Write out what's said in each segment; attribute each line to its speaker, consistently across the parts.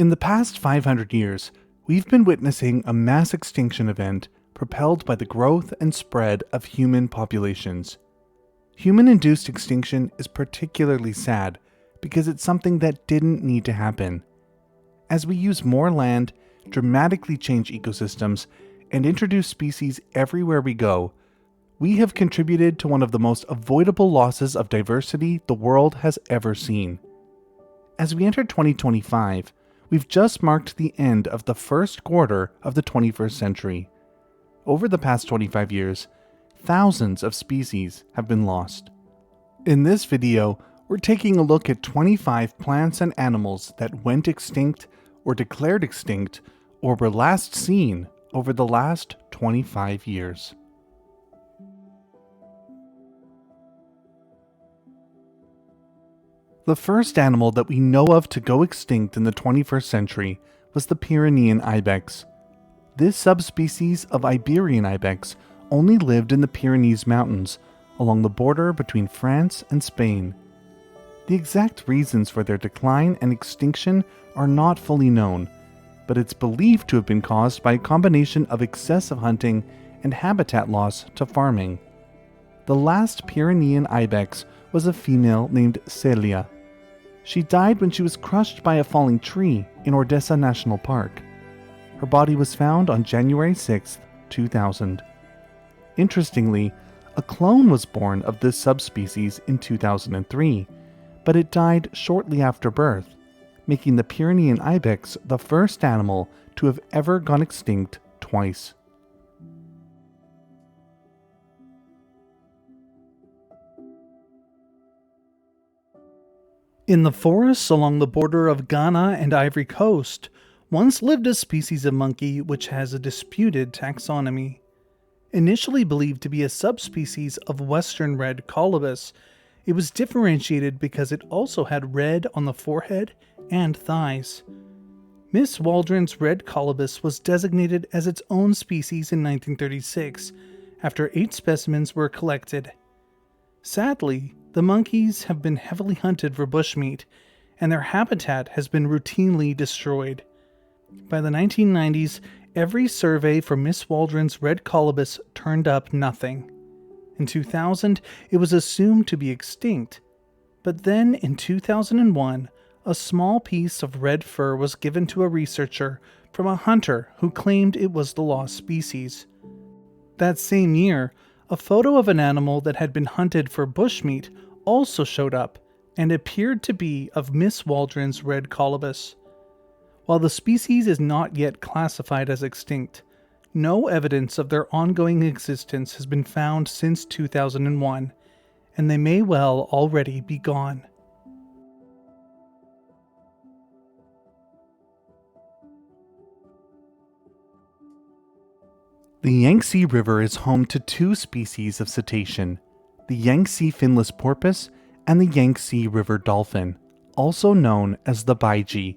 Speaker 1: In the past 500 years, we've been witnessing a mass extinction event propelled by the growth and spread of human populations. Human-induced extinction is particularly sad because it's something that didn't need to happen. As we use more land, dramatically change ecosystems, and introduce species everywhere we go, we have contributed to one of the most avoidable losses of diversity the world has ever seen. As we enter 2025, we've just marked the end of the first quarter of the 21st century. Over the past 25 years, thousands of species have been lost. In this video, we're taking a look at 25 plants and animals that went extinct or declared extinct or were last seen over the last 25 years. The first animal that we know of to go extinct in the 21st century was the Pyrenees Ibex. This subspecies of Iberian ibex only lived in the Pyrenees Mountains, along the border between France and Spain. The exact reasons for their decline and extinction are not fully known, but it's believed to have been caused by a combination of excessive hunting and habitat loss to farming. The last Pyrenees ibex was a female named Celia. She died when she was crushed by a falling tree in Ordesa National Park. Her body was found on January 6, 2000. Interestingly, a clone was born of this subspecies in 2003, but it died shortly after birth, making the Pyrenees ibex the first animal to have ever gone extinct twice. In the forests along the border of Ghana and Ivory Coast, once lived a species of monkey which has a disputed taxonomy. Initially believed to be a subspecies of western red Cbus, it was differentiated because it also had red on the forehead and thighs. Miss Waldron's red Cbus was designated as its own species in 1936, after 8 specimens were collected. Sadly, the monkeys have been heavily hunted for bushmeat, and their habitat has been routinely destroyed. By the 1990s, every survey for Miss Waldron's red Cbus turned up nothing. In 2000, it was assumed to be extinct, but then in 2001, a small piece of red fur was given to a researcher from a hunter who claimed it was the lost species. That same year, a photo of an animal that had been hunted for bushmeat also showed up and appeared to be of Miss Waldron's red Cbus. While the species is not yet classified as extinct, no evidence of their ongoing existence has been found since 2001, and they may well already be gone. The Yangtze River is home to 2 species of cetacean, the Yangtze finless porpoise and the Yangtze River dolphin, also known as the baiji.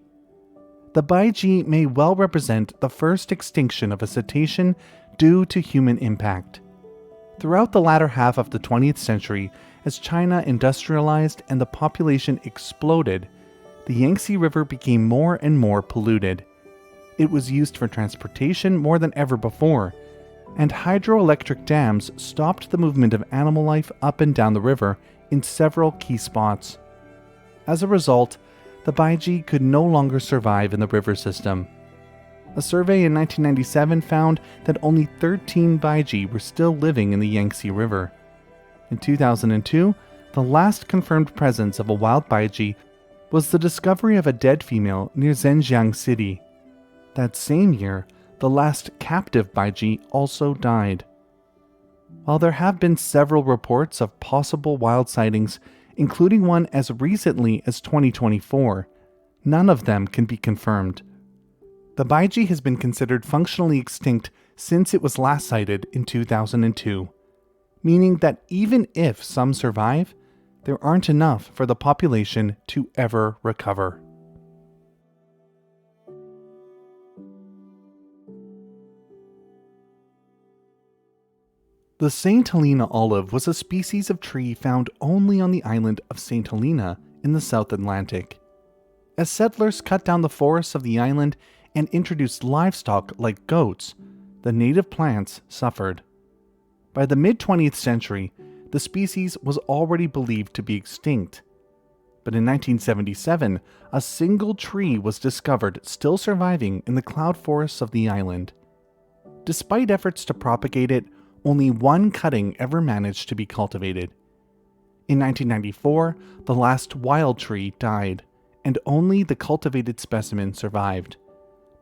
Speaker 1: The baiji may well represent the first extinction of a cetacean due to human impact. Throughout the latter half of the 20th century, as China industrialized and the population exploded, the Yangtze River became more and more polluted. It was used for transportation more than ever before, and hydroelectric dams stopped the movement of animal life up and down the river in several key spots. As a result, the baiji could no longer survive in the river system. A survey in 1997 found that only 13 baiji were still living in the Yangtze River. In 2002, the last confirmed presence of a wild baiji was the discovery of a dead female near Zhenjiang City. That same year, the last captive baiji also died. While there have been several reports of possible wild sightings, including one as recently as 2024, none of them can be confirmed. The baiji has been considered functionally extinct since it was last sighted in 2002, meaning that even if some survive, there aren't enough for the population to ever recover. The St. Helena olive was a species of tree found only on the island of St. Helena in the South Atlantic. As settlers cut down the forests of the island and introduced livestock like goats, the native plants suffered. By the mid-20th century, the species was already believed to be extinct. But in 1977, a single tree was discovered still surviving in the cloud forests of the island. Despite efforts to propagate it, only one cutting ever managed to be cultivated. In 1994, the last wild tree died, and only the cultivated specimen survived.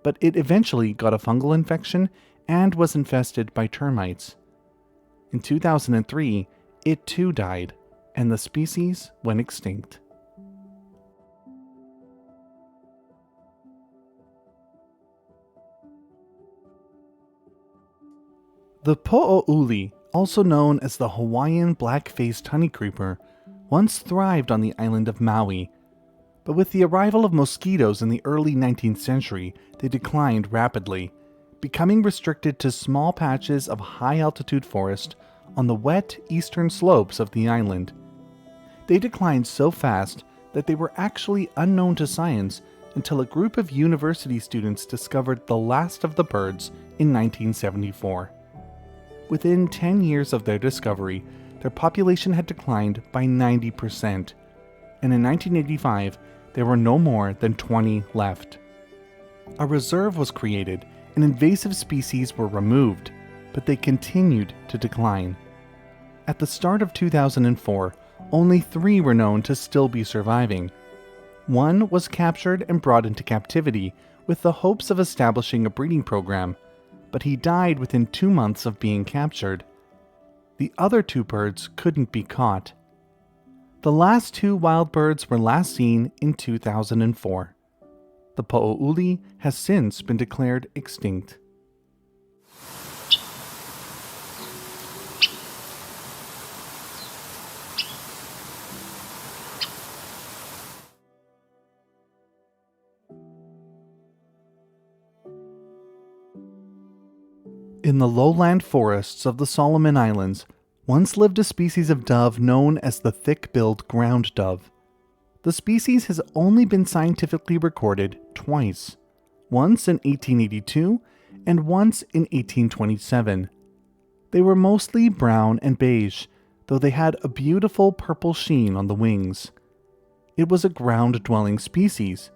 Speaker 1: But it eventually got a fungal infection and was infested by termites. In 2003, it too died, and the species went extinct. The po'ouli, also known as the Hawaiian Blackfaced Honeycreeper, once thrived on the island of Maui. But with the arrival of mosquitoes in the early 19th century, they declined rapidly, becoming restricted to small patches of high-altitude forest on the wet eastern slopes of the island. They declined so fast that they were actually unknown to science until a group of university students discovered the last of the birds in 1974. Within 10 years of their discovery, their population had declined by 90%, and in 1985, there were no more than 20 left. A reserve was created, and invasive species were removed, but they continued to decline. At the start of 2004, only 3 were known to still be surviving. One was captured and brought into captivity with the hopes of establishing a breeding program, but he died within 2 months of being captured. The other 2 birds couldn't be caught. The last 2 wild birds were last seen in 2004. The po'ouli has since been declared extinct. In the lowland forests of the Solomon Islands, once lived a species of dove known as the thick-billed ground dove. The species has only been scientifically recorded twice, once in 1882 and once in 1827. They were mostly brown and beige, though they had a beautiful purple sheen on the wings. It was a ground-dwelling species,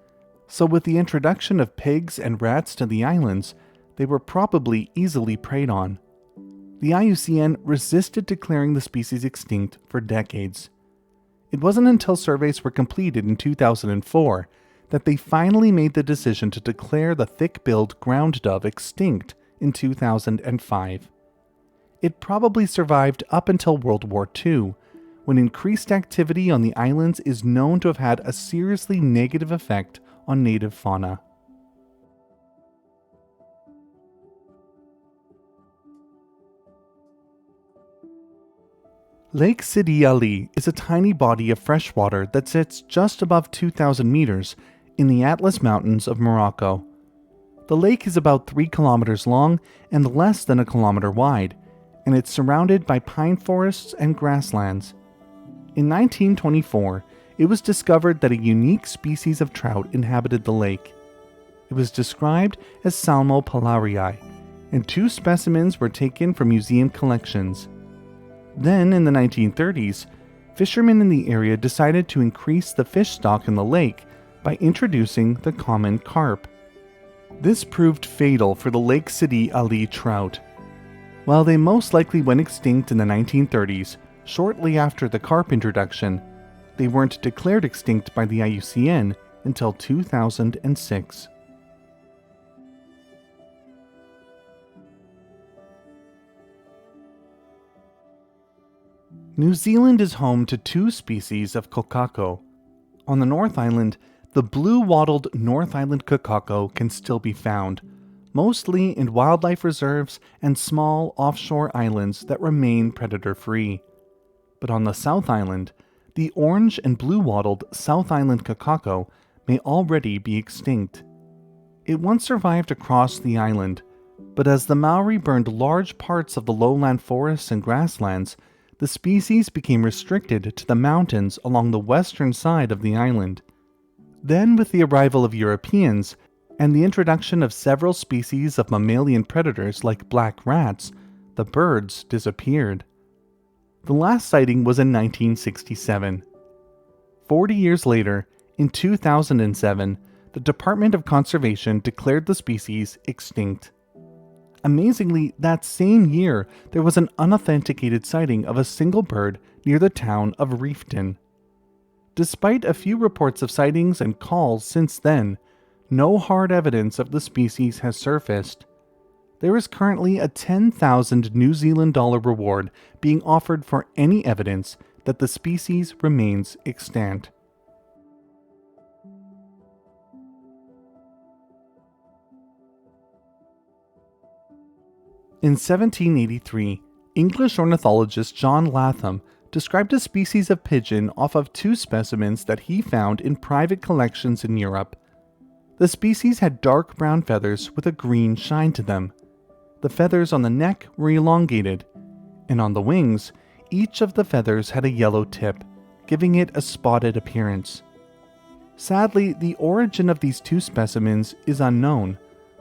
Speaker 1: so with the introduction of pigs and rats to the islands, they were probably easily preyed on. The IUCN resisted declaring the species extinct for decades. It wasn't until surveys were completed in 2004 that they finally made the decision to declare the thick-billed ground dove extinct in 2005. It probably survived up until World War II, when increased activity on the islands is known to have had a seriously negative effect on native fauna. Lake Sidi Ali is a tiny body of fresh water that sits just above 2,000 meters in the Atlas Mountains of Morocco. The lake is about 3 kilometers long and less than a kilometer wide, and it's surrounded by pine forests and grasslands. In 1924, it was discovered that a unique species of trout inhabited the lake. It was described as Salmo palarii, and 2 specimens were taken from museum collections. Then, in the 1930s, fishermen in the area decided to increase the fish stock in the lake by introducing the common carp. This proved fatal for the Lake Sidi Ali trout. While they most likely went extinct in the 1930s, shortly after the carp introduction, they weren't declared extinct by the IUCN until 2006. New Zealand is home to 2 species of kokako. On the North Island, the blue-wattled North Island kokako can still be found, mostly in wildlife reserves and small offshore islands that remain predator-free. But on the South Island, the orange and blue-wattled South Island kokako may already be extinct. It once survived across the island, but as the Maori burned large parts of the lowland forests and grasslands, the species became restricted to the mountains along the western side of the island. Then, with the arrival of Europeans and the introduction of several species of mammalian predators like black rats, the birds disappeared. The last sighting was in 1967. 40 years later, in 2007, the Department of Conservation declared the species extinct. Amazingly, that same year, there was an unauthenticated sighting of a single bird near the town of Reefton. Despite a few reports of sightings and calls since then, no hard evidence of the species has surfaced. There is currently a 10,000 New Zealand dollar reward being offered for any evidence that the species remains extant. In 1783, English ornithologist John Latham described a species of pigeon off of two specimens that he found in private collections in Europe. The species had dark brown feathers with a green shine to them. The feathers on the neck were elongated, and on the wings, each of the feathers had a yellow tip, giving it a spotted appearance. Sadly, the origin of these two specimens is unknown,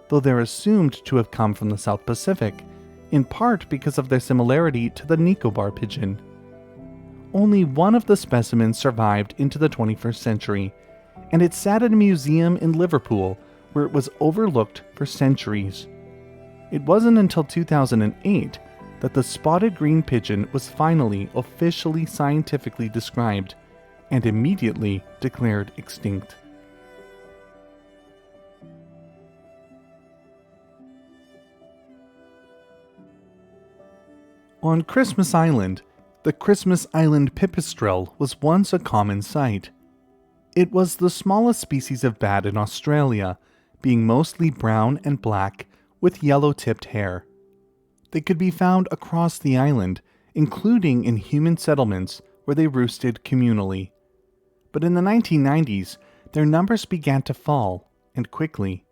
Speaker 1: though they're assumed to have come from the South Pacific, in part because of their similarity to the Nicobar pigeon. Only one of the specimens survived into the 21st century, and it sat in a museum in Liverpool where it was overlooked for centuries. It wasn't until 2008 that the spotted green pigeon was finally officially scientifically described and immediately declared extinct. On Christmas Island, the Christmas Island pipistrelle was once a common sight. It was the smallest species of bat in Australia, being mostly brown and black with yellow-tipped hair. They could be found across the island, including in human settlements where they roosted communally. But in the 1990s, their numbers began to fall, and quickly.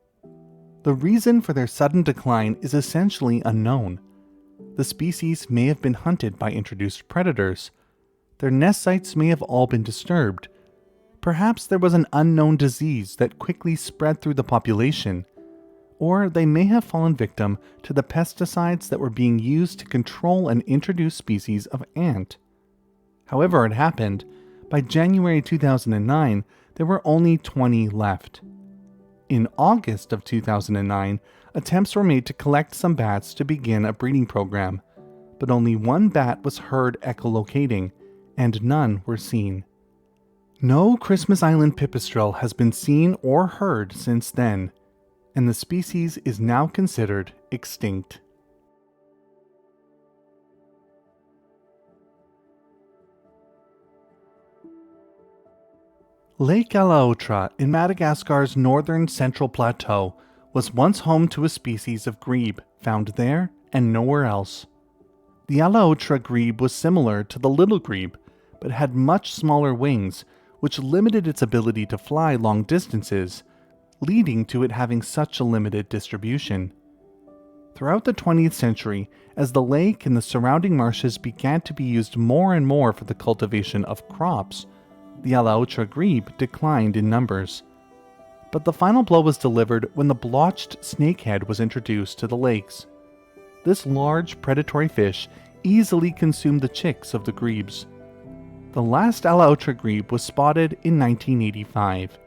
Speaker 1: The reason for their sudden decline is essentially unknown. The species may have been hunted by introduced predators. Their nest sites may have all been disturbed. Perhaps there was an unknown disease that quickly spread through the population. Or they may have fallen victim to the pesticides that were being used to control an introduced species of ant. However it happened, by January 2009, there were only 20 left. In August of 2009, attempts were made to collect some bats to begin a breeding program, but only one bat was heard echolocating, and none were seen. No Christmas Island pipistrelle has been seen or heard since then, and the species is now considered extinct. Lake Alaotra in Madagascar's northern central plateau was once home to a species of grebe found there and nowhere else. The Alaotra grebe was similar to the little grebe, but had much smaller wings, which limited its ability to fly long distances, leading to it having such a limited distribution. Throughout the 20th century, as the lake and the surrounding marshes began to be used more and more for the cultivation of crops, the Alaotra grebe declined in numbers. But the final blow was delivered when the blotched snakehead was introduced to the lakes. This large predatory fish easily consumed the chicks of the grebes. The last Alaotra grebe was spotted in 1985,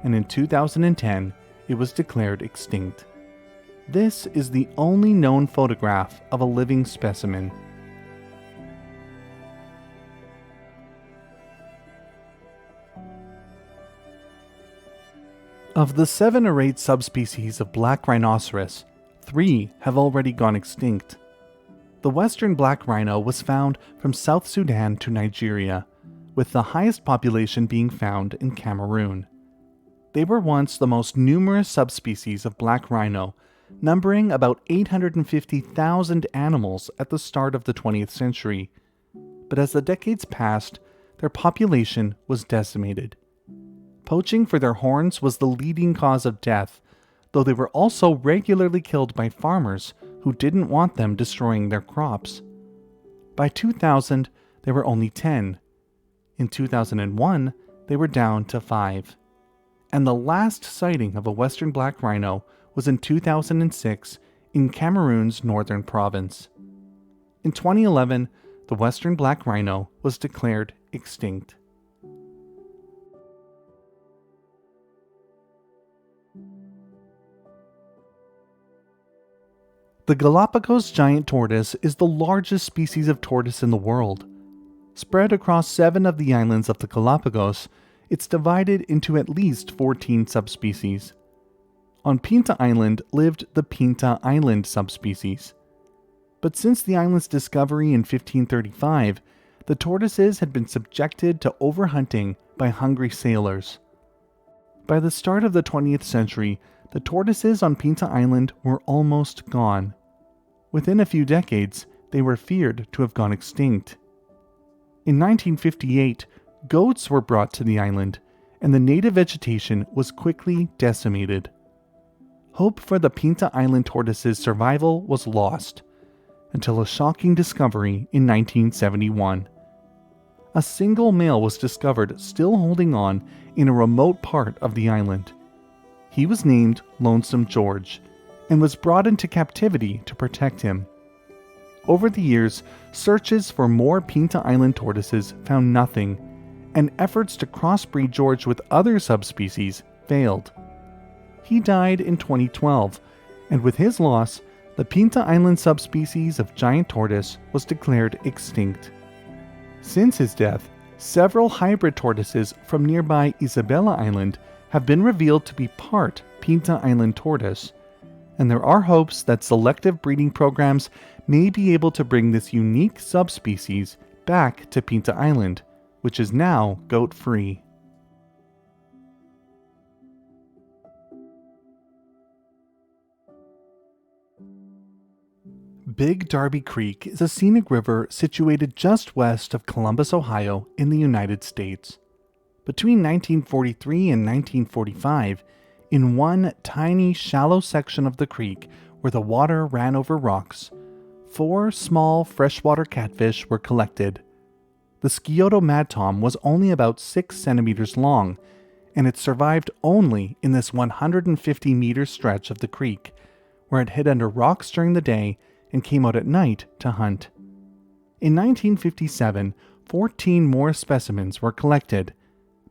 Speaker 1: and in 2010 it was declared extinct. This is the only known photograph of a living specimen. Of the 7 or 8 subspecies of black rhinoceros, 3 have already gone extinct. The western black rhino was found from South Sudan to Nigeria, with the highest population being found in Cameroon. They were once the most numerous subspecies of black rhino, numbering about 850,000 animals at the start of the 20th century. But as the decades passed, their population was decimated. Poaching for their horns was the leading cause of death, though they were also regularly killed by farmers who didn't want them destroying their crops. By 2000, there were only 10. In 2001, they were down to 5. and the last sighting of a western black rhino was in 2006 in Cameroon's northern province. In 2011, the western black rhino was declared extinct. The Galapagos giant tortoise is the largest species of tortoise in the world. Spread across 7 of the islands of the Galapagos, it's divided into at least 14 subspecies. On Pinta Island lived the Pinta Island subspecies. But since the island's discovery in 1535, the tortoises had been subjected to overhunting by hungry sailors. By the start of the 20th century, the tortoises on Pinta Island were almost gone. Within a few decades, they were feared to have gone extinct. In 1958, goats were brought to the island, and the native vegetation was quickly decimated. Hope for the Pinta Island tortoise's survival was lost, until a shocking discovery in 1971. A single male was discovered still holding on in a remote part of the island. He was named Lonesome George, and was brought into captivity to protect him. Over the years, searches for more Pinta Island tortoises found nothing, and efforts to crossbreed George with other subspecies failed. He died in 2012, and with his loss, the Pinta Island subspecies of giant tortoise was declared extinct. Since his death, several hybrid tortoises from nearby Isabella Island have been revealed to be part Pinta Island tortoise, and there are hopes that selective breeding programs may be able to bring this unique subspecies back to Pinta Island, which is now goat-free. Big Darby Creek is a scenic river situated just west of Columbus, Ohio, in the United States. Between 1943 and 1945, in one tiny, shallow section of the creek where the water ran over rocks, 4 small freshwater catfish were collected. The Skoto Madtom was only about 6 centimeters long, and it survived only in this 150-meter stretch of the creek, where it hid under rocks during the day and came out at night to hunt. In 1957, 14 more specimens were collected,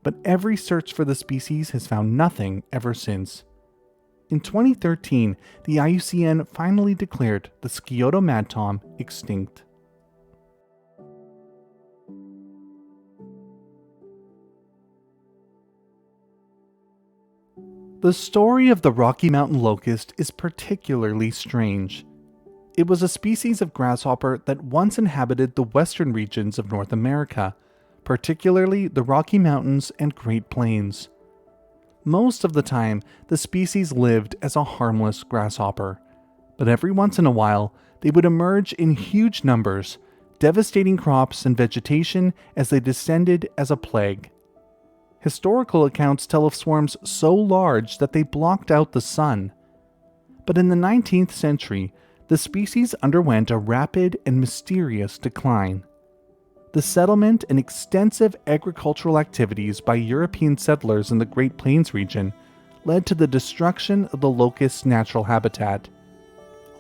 Speaker 1: but every search for the species has found nothing ever since. In 2013, the IUCN finally declared the Skoto Madtom extinct. The story of the Rocky Mountain locust is particularly strange. It was a species of grasshopper that once inhabited the western regions of North America, particularly the Rocky Mountains and Great Plains. Most of the time, the species lived as a harmless grasshopper, but every once in a while, they would emerge in huge numbers, devastating crops and vegetation as they descended as a plague. Historical accounts tell of swarms so large that they blocked out the sun. But in the 19th century, the species underwent a rapid and mysterious decline. The settlement and extensive agricultural activities by European settlers in the Great Plains region led to the destruction of the locust's natural habitat.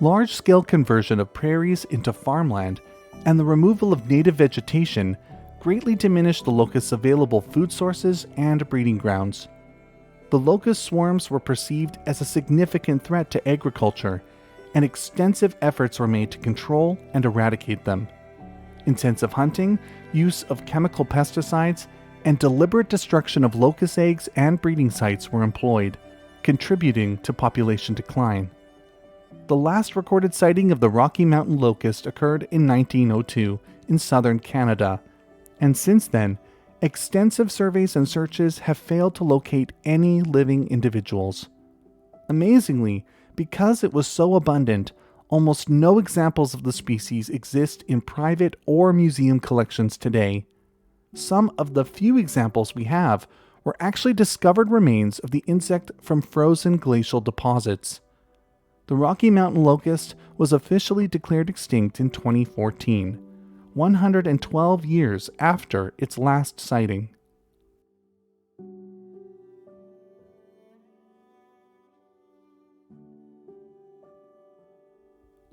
Speaker 1: Large-scale conversion of prairies into farmland and the removal of native vegetation greatly diminished the locust's available food sources and breeding grounds. The locust swarms were perceived as a significant threat to agriculture, and extensive efforts were made to control and eradicate them. Intensive hunting, use of chemical pesticides, and deliberate destruction of locust eggs and breeding sites were employed, contributing to population decline. The last recorded sighting of the Rocky Mountain locust occurred in 1902 in southern Canada, and since then, extensive surveys and searches have failed to locate any living individuals. Amazingly, because it was so abundant, almost no examples of the species exist in private or museum collections today. Some of the few examples we have were actually discovered remains of the insect from frozen glacial deposits. The Rocky Mountain locust was officially declared extinct in 2014, 112 years after its last sighting.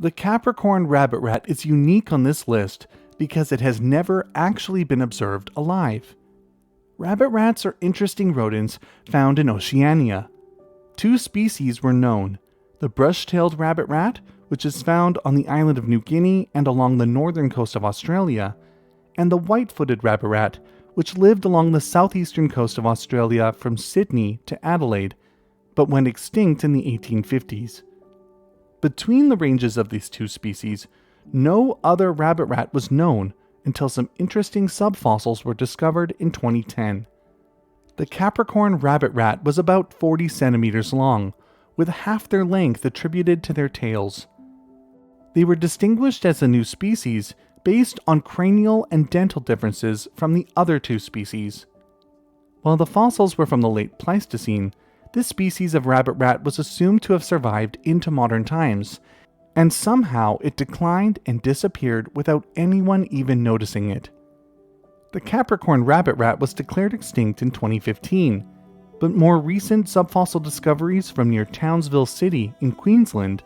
Speaker 1: The Capricorn Rabbit Rat is unique on this list because it has never actually been observed alive. Rabbit rats are interesting rodents found in Oceania. Two species were known: the brush-tailed rabbit rat, which is found on the island of New Guinea and along the northern coast of Australia, and the white-footed rabbit rat, which lived along the southeastern coast of Australia from Sydney to Adelaide, but went extinct in the 1850s. Between the ranges of these two species, no other rabbit rat was known until some interesting subfossils were discovered in 2010. The Capricorn Rabbit Rat was about 40 centimeters long, with half their length attributed to their tails. They were distinguished as a new species based on cranial and dental differences from the other two species. While the fossils were from the late Pleistocene, this species of rabbit rat was assumed to have survived into modern times, and somehow it declined and disappeared without anyone even noticing it. The Capricorn Rabbit Rat was declared extinct in 2015, but more recent subfossil discoveries from near Townsville City in Queensland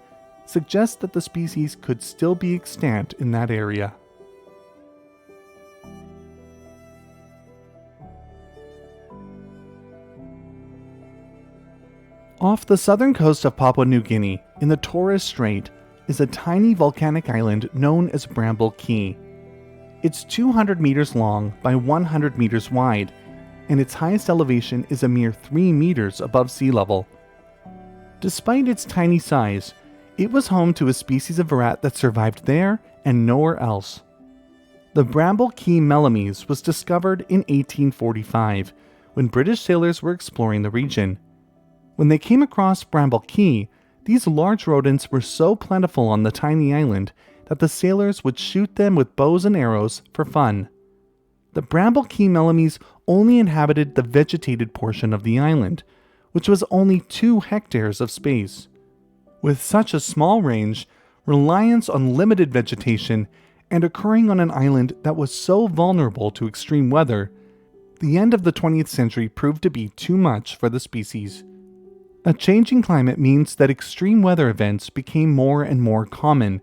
Speaker 1: suggest that the species could still be extant in that area. Off the southern coast of Papua New Guinea, in the Tortoise Strait, is a tiny volcanic island known as Bramble Key. It's 200 meters long by 100 meters wide, and its highest elevation is a mere 3 meters above sea level. Despite its tiny size, it was home to a species of rat that survived there and nowhere else. The Bramble Key Mamies was discovered in 1845, when British sailors were exploring the region. When they came across Bramble Key, these large rodents were so plentiful on the tiny island that the sailors would shoot them with bows and arrows for fun. The Bramble Key Mamies only inhabited the vegetated portion of the island, which was only 2 hectares of space. With such a small range, reliance on limited vegetation, and occurring on an island that was so vulnerable to extreme weather, the end of the 20th century proved to be too much for the species. A changing climate means that extreme weather events became more and more common,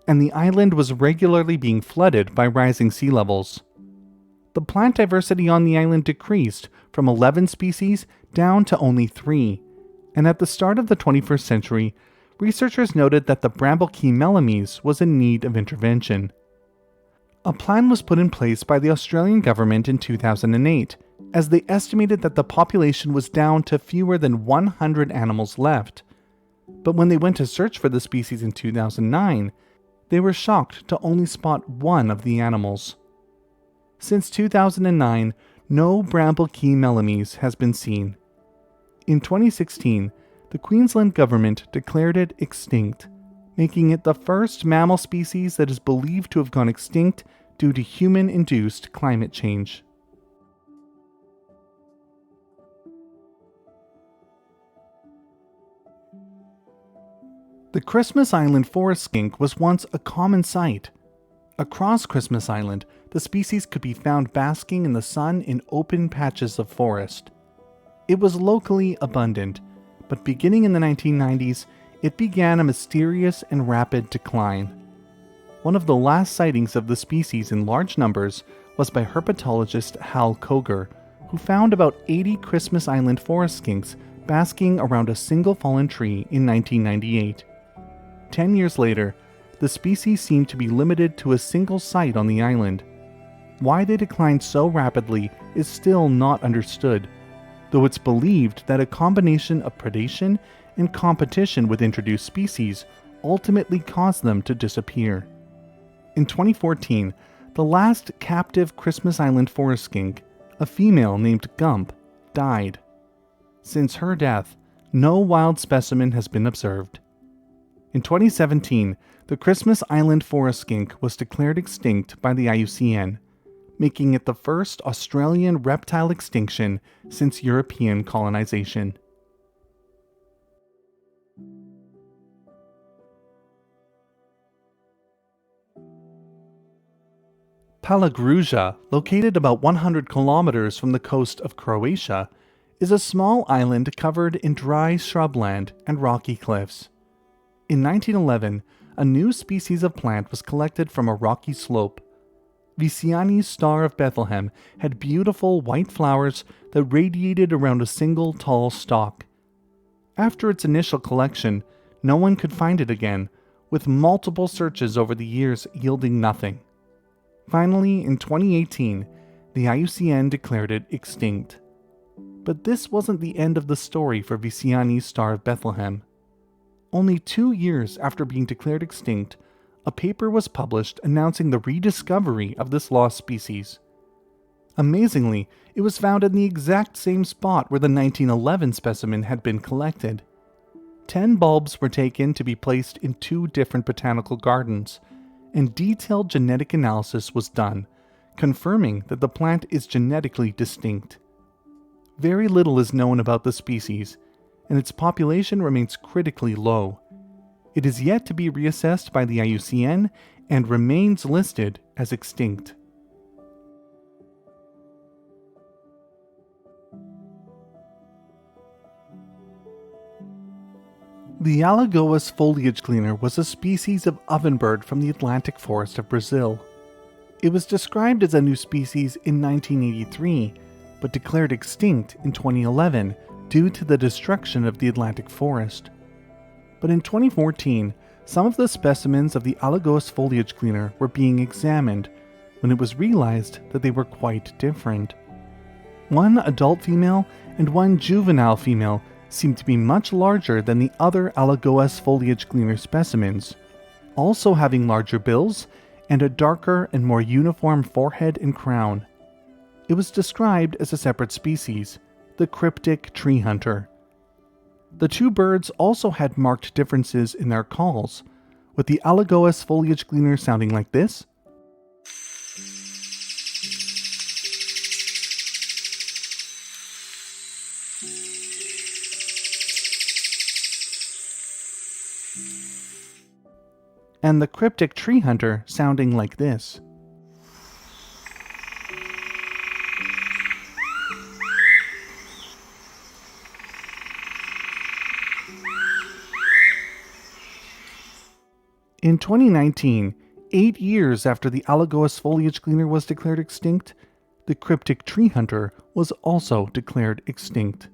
Speaker 1: and the island was regularly being flooded by rising sea levels. The plant diversity on the island decreased from 11 species down to only 3, and at the start of the 21st century, researchers noted that the Bramble Key Mamies was in need of intervention. A plan was put in place by the Australian government in 2008, as they estimated that the population was down to fewer than 100 animals left. But when they went to search for the species in 2009, they were shocked to only spot 1 of the animals. Since 2009, no Bramble Key Mamies has been seen. In 2016, the Queensland government declared it extinct, making it the first mammal species that is believed to have gone extinct due to human-induced climate change. The Christmas Island forest skink was once a common sight. Across Christmas Island, the species could be found basking in the sun in open patches of forest. It was locally abundant, but beginning in the 1990s, it began a mysterious and rapid decline. One of the last sightings of the species in large numbers was by herpetologist Hal Koger, who found about 80 Christmas Island forest skinks basking around a single fallen tree in 1998. 10 years later, the species seemed to be limited to a single site on the island. Why they declined so rapidly is still not understood, though it's believed that a combination of predation and competition with introduced species ultimately caused them to disappear. In 2014, the last captive Christmas Island forest skink, a female named Gump, died. Since her death, no wild specimen has been observed. In 2017, the Christmas Island forest skink was declared extinct by the IUCN, making it the first Australian reptile extinction since European colonization. Palagruja, located about 100 kilometers from the coast of Croatia, is a small island covered in dry shrubland and rocky cliffs. In 1911, a new species of plant was collected from a rocky slope. Viani's Star of Bethlehem had beautiful white flowers that radiated around a single tall stalk. After its initial collection, no one could find it again, with multiple searches over the years yielding nothing. Finally, in 2018, the IUCN declared it extinct. But this wasn't the end of the story for Viani's Star of Bethlehem. Only 2 years after being declared extinct, a paper was published announcing the rediscovery of this lost species. Amazingly, it was found in the exact same spot where the 1911 specimen had been collected. 10 bulbs were taken to be placed in 2 different botanical gardens, and detailed genetic analysis was done, confirming that the plant is genetically distinct. Very little is known about the species, and its population remains critically low. It is yet to be reassessed by the IUCN and remains listed as extinct. The Alagoas foliage cleaner was a species of ovenbird from the Atlantic forest of Brazil. It was described as a new species in 1983, but declared extinct in 2011 due to the destruction of the Atlantic forest. But in 2014, some of the specimens of the Alagoas foliage cleaner were being examined when it was realized that they were quite different. One adult female and one juvenile female seemed to be much larger than the other Alagoas foliage cleaner specimens, also having larger bills and a darker and more uniform forehead and crown. It was described as a separate species, the cryptic tree hunter. The 2 birds also had marked differences in their calls, with the Alagoas foliage cleaner sounding like this, and the cryptic tree hunter sounding like this. In 2019, 8 years after the Alagoas foliage cleaner was declared extinct, the cryptic tree hunter was also declared extinct.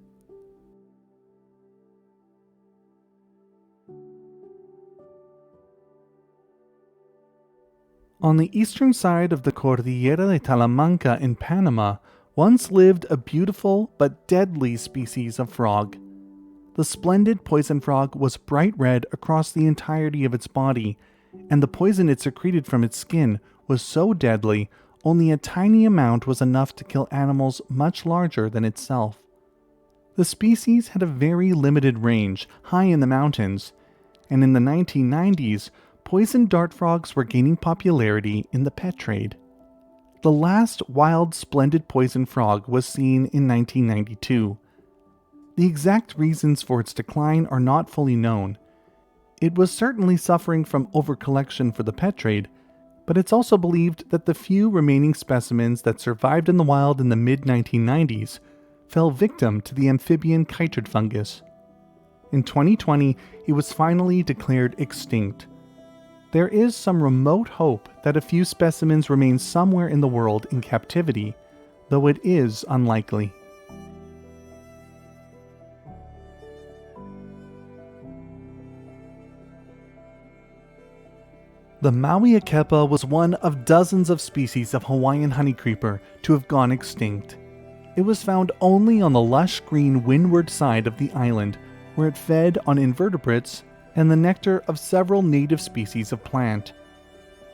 Speaker 1: On the eastern side of the Cordillera de Talamanca in Panama, once lived a beautiful but deadly species of frog. The splendid poison frog was bright red across the entirety of its body, and the poison it secreted from its skin was so deadly only a tiny amount was enough to kill animals much larger than itself. The species had a very limited range, high in the mountains, and in the 1990s, poison dart frogs were gaining popularity in the pet trade. The last wild splendid poison frog was seen in 1992. The exact reasons for its decline are not fully known. It was certainly suffering from overcollection for the pet trade, but it's also believed that the few remaining specimens that survived in the wild in the mid-1990s fell victim to the amphibian chytrid fungus. In 2020, it was finally declared extinct. There is some remote hope that a few specimens remain somewhere in the world in captivity, though it is unlikely. The Maui akepa was one of dozens of species of Hawaiian honeycreeper to have gone extinct. It was found only on the lush green windward side of the island, where it fed on invertebrates and the nectar of several native species of plant.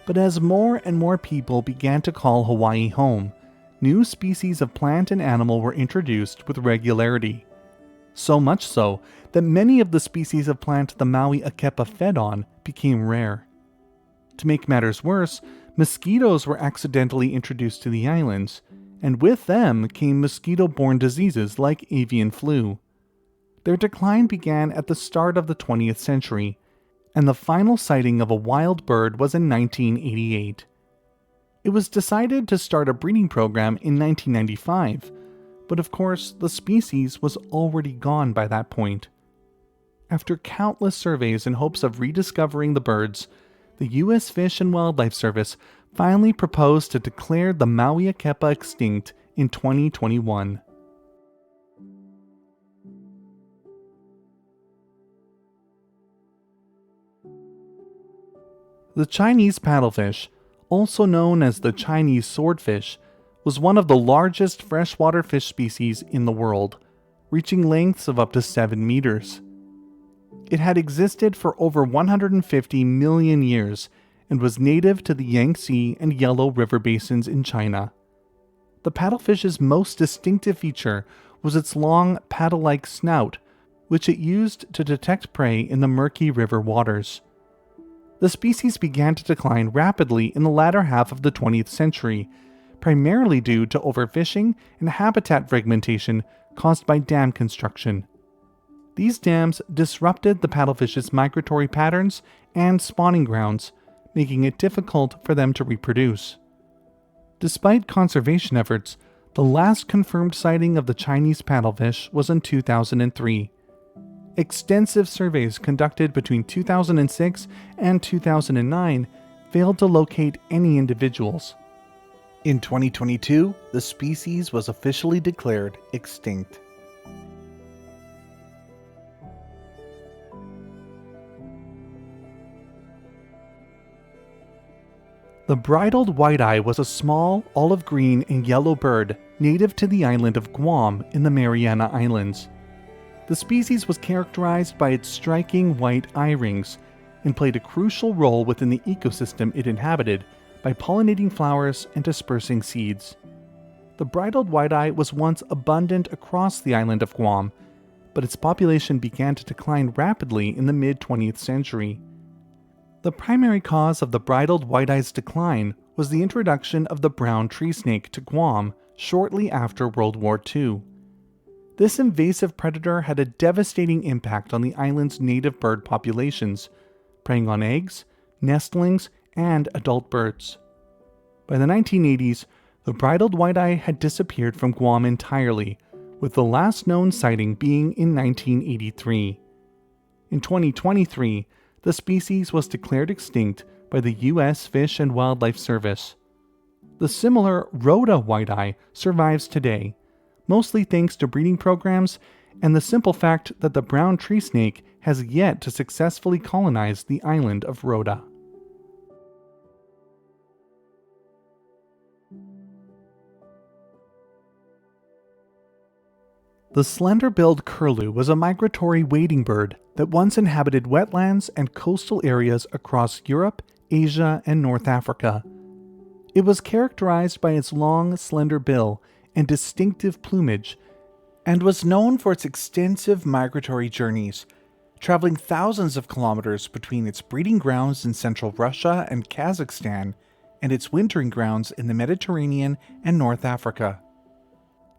Speaker 1: But as more and more people began to call Hawaii home, new species of plant and animal were introduced with regularity. So much so that many of the species of plant the Maui akepa fed on became rare. To make matters worse, mosquitoes were accidentally introduced to the islands, and with them came mosquito-borne diseases like avian flu. Their decline began at the start of the 20th century, and the final sighting of a wild bird was in 1988. It was decided to start a breeding program in 1995, but of course the species was already gone by that point. After countless surveys in hopes of rediscovering the birds, the U.S. Fish and Wildlife Service finally proposed to declare the Maui Akepa extinct in 2021. The Chinese paddlefish, also known as the Chinese swordfish, was one of the largest freshwater fish species in the world, reaching lengths of up to 7 meters. It had existed for over 150 million years and was native to the Yangtze and Yellow River basins in China. The paddlefish's most distinctive feature was its long, paddle-like snout, which it used to detect prey in the murky river waters. The species began to decline rapidly in the latter half of the 20th century, primarily due to overfishing and habitat fragmentation caused by dam construction. These dams disrupted the paddlefish's migratory patterns and spawning grounds, making it difficult for them to reproduce. Despite conservation efforts, the last confirmed sighting of the Chinese paddlefish was in 2003. Extensive surveys conducted between 2006 and 2009 failed to locate any individuals. In 2022, the species was officially declared extinct. The Bridled White Eye was a small, olive green and yellow bird native to the island of Guam in the Mariana Islands. The species was characterized by its striking white eye rings and played a crucial role within the ecosystem it inhabited by pollinating flowers and dispersing seeds. The Bridled White Eye was once abundant across the island of Guam, but its population began to decline rapidly in the mid-20th century. The primary cause of the Bridled White Eye's decline was the introduction of the brown tree snake to Guam shortly after World War II. This invasive predator had a devastating impact on the island's native bird populations, preying on eggs, nestlings, and adult birds. By the 1980s, the Bridled White Eye had disappeared from Guam entirely, with the last known sighting being in 1983. In 2023, the species was declared extinct by the U.S. Fish and Wildlife Service. The similar Rhoda white eye survives today, mostly thanks to breeding programs and the simple fact that the brown tree snake has yet to successfully colonize the island of Rhoda. The slender-billed curlew was a migratory wading bird that once inhabited wetlands and coastal areas across Europe, Asia, and North Africa. It was characterized by its long, slender bill and distinctive plumage, and was known for its extensive migratory journeys, traveling thousands of kilometers between its breeding grounds in central Russia and Kazakhstan and its wintering grounds in the Mediterranean and North Africa.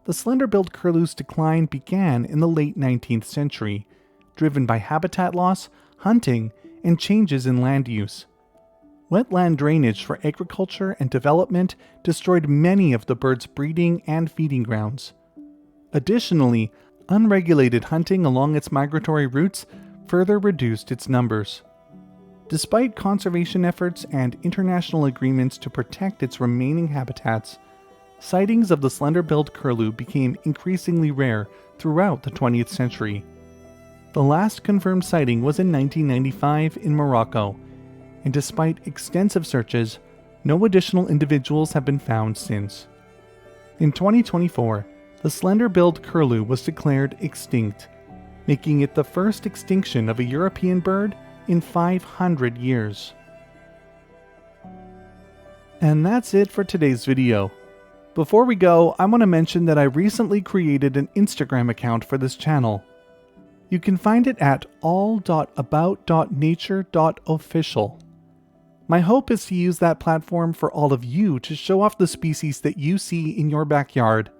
Speaker 1: The slender-billed curlew's decline began in the late 19th century, driven by habitat loss, hunting, and changes in land use. Wetland drainage for agriculture and development destroyed many of the bird's breeding and feeding grounds. Additionally, unregulated hunting along its migratory routes further reduced its numbers. Despite conservation efforts and international agreements to protect its remaining habitats, sightings of the slender-billed curlew became increasingly rare throughout the 20th century. The last confirmed sighting was in 1995 in Morocco, and despite extensive searches, no additional individuals have been found since. In 2024, the slender-billed curlew was declared extinct, making it the first extinction of a European bird in 500 years. And that's it for today's video. Before we go, I want to mention that I recently created an Instagram account for this channel. You can find it at all.about.nature.official. My hope is to use that platform for all of you to show off the species that you see in your backyard.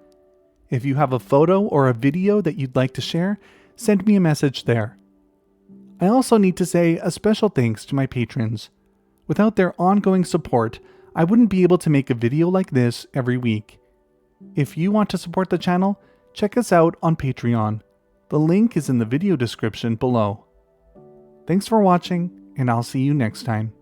Speaker 1: If you have a photo or a video that you'd like to share, send me a message there. I also need to say a special thanks to my patrons. Without their ongoing support, I wouldn't be able to make a video like this every week. If you want to support the channel, check us out on Patreon. The link is in the video description below. Thanks for watching, and I'll see you next time.